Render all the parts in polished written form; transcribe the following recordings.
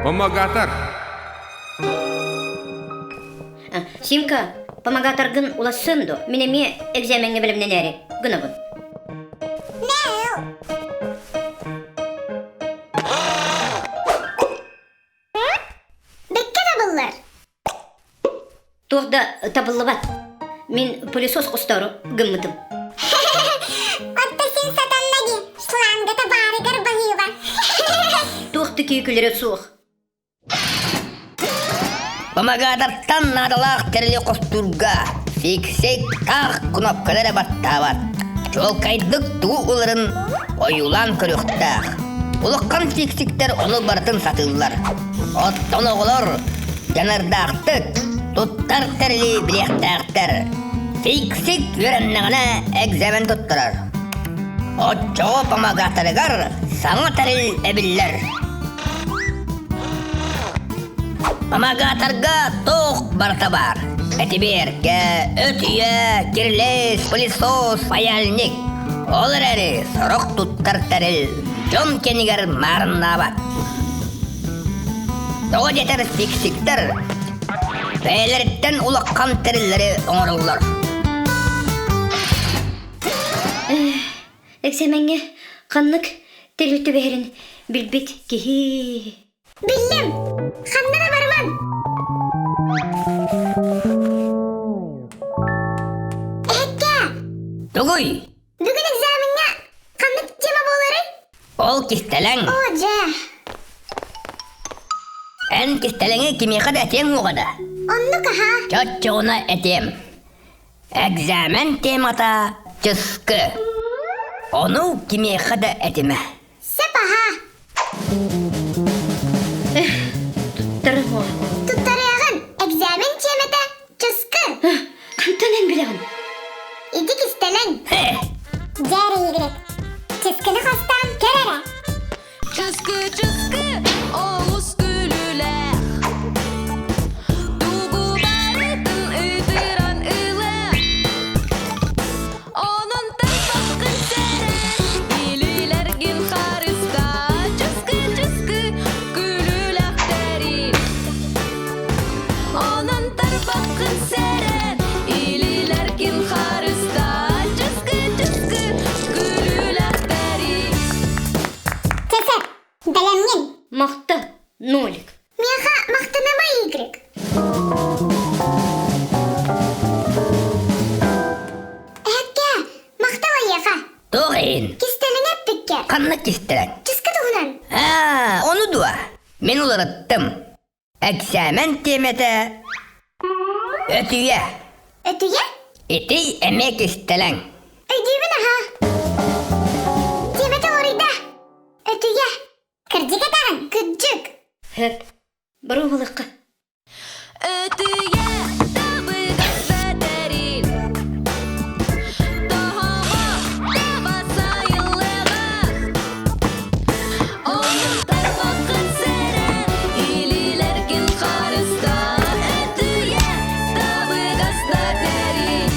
Помогатор. Симка, помогаторгын улассынду. Минеме экзаменге билимнен эри. Гынабын. Бекке табыллар. Туғда табылы бат. Мен пылесос құстару гыммытым. Отта сен сатаннаги. Шлангата барыгар бағыва. Туғды кейкілері суық. Помогатортан надалақ тәрілі қостурға. Фиксек тақ кнопкалары баттават. Жол кайдық туғы оларын ойулан көріқтақ. Улыққан фиксиктер оны бартын сатылар. Оттон оғылар, жанардақтық, туттар тәрілі білектақтар. Фиксик өрәннағына экзамен туттырар. Отчоғы помогаторығар саңа тәріл әбіллер. Помогаторға тоқ барта бар. Әтіберке, өтүйе, кирлес, пылесос, паяльник. Олар әрі сұрық туттар тәріл. Жон кенігер марынна бат. Тоғы жетер фиксиктер. Бәйлеріттен улаққан тәрілері оңырылар. Экзаменге қаннық тәрілті бәрін білбет кехи. Биллим. Ханнана барман. Әкке. Тугуй, Бүгін экзаменге қаннық тема болары? ол кистелең. О, жа. Ән кистелеңі кемеқада әтең оғада. Онны каха. Чотчоғына әтем. Экзамен темата чысқы. Оны кемеқада әтеме. Сепаха. Тұттарым ол. Туттарыяғын экзамен темета чыскы. Қантанен білеғін. Идик истелен. Жәрі егірек. Чыскыны қастан керері. Чыскы, чыскы, оғыз күлілер. Туғы барытын ұйтыран ұлы. Оның тапқын сәрі, илілерген қарыста. Чыскы, чыскы, күліләқтері. Оның тапқын сәрі, илілерген қарыста. Чыскы, чыскы, күліләқтері. Кесеп. Дәлемген. Мақты нолик. Меха мақтанама егірек. Әкке. Мақтала еха. Тоғын, Кистелен әппекке. қанна кистелең. Чыскы тұғынан. Оны дуа. Мен олар ыттым. Экзамен темета өтүйе. Өтüye? Итей әме кистелең. Ödüğün aha. Темете орыйда. Ötüye. Кырдик атағын. Күджік. Хөп, бір оғылыққа. Өтüye табыгазда тәрил. Тахама таба сайылыға. Оның табақын сәрі, илілерген қарыста. Өтüye табыгазда тәрил.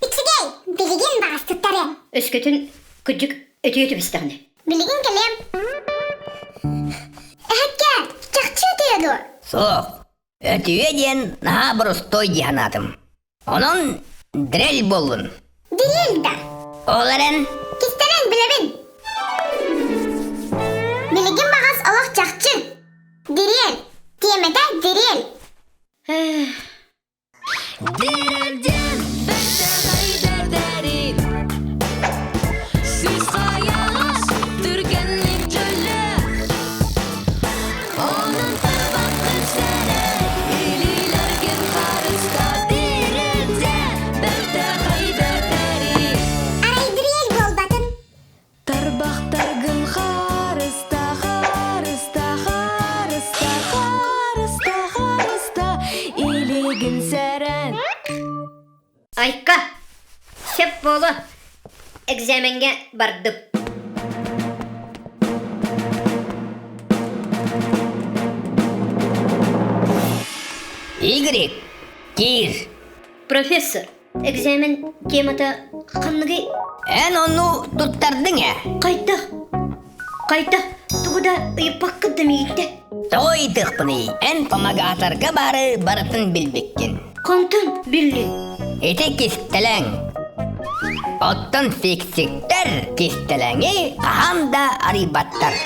Ичігей. Білеген бағас тұттары. Өскетін күдік өте бістіғіне. Білеген келем. Әкке. Чақчы өтüyedu. Соқ. Өтүйе ден наға бір ұстой диянаdım. Onun drel болын. Дирел да. Оларын Кистелен білебін. Білеген бағас олақ чақчы. Дирел. Темете дирел. Дирелден бәтті ғайдар дәрил. Сүз қаяғаш түргенлік жөлі. Оның табақын сәрі, илілерген қарыста. Дирелден бәтті ғайдар дәрил. Арай дирел бол батын. Тарбақтаргын қарыста, қарыста, қарыста, қарыста, қарыста, илеген сәрін. Айка, сеп болу. Экзаменге бардым. игрек, кир. Профессор, экзамен темата қанныгы Ән оны тұттардың ә? қайта Оғыда ұйыппақ қыддым ейді. Той тықпыны, ән помагатарға барытын білбеккен. Қонтын білі. Эти кистелең. Оттон фиксиктер кистелеңи аханда арибаттар.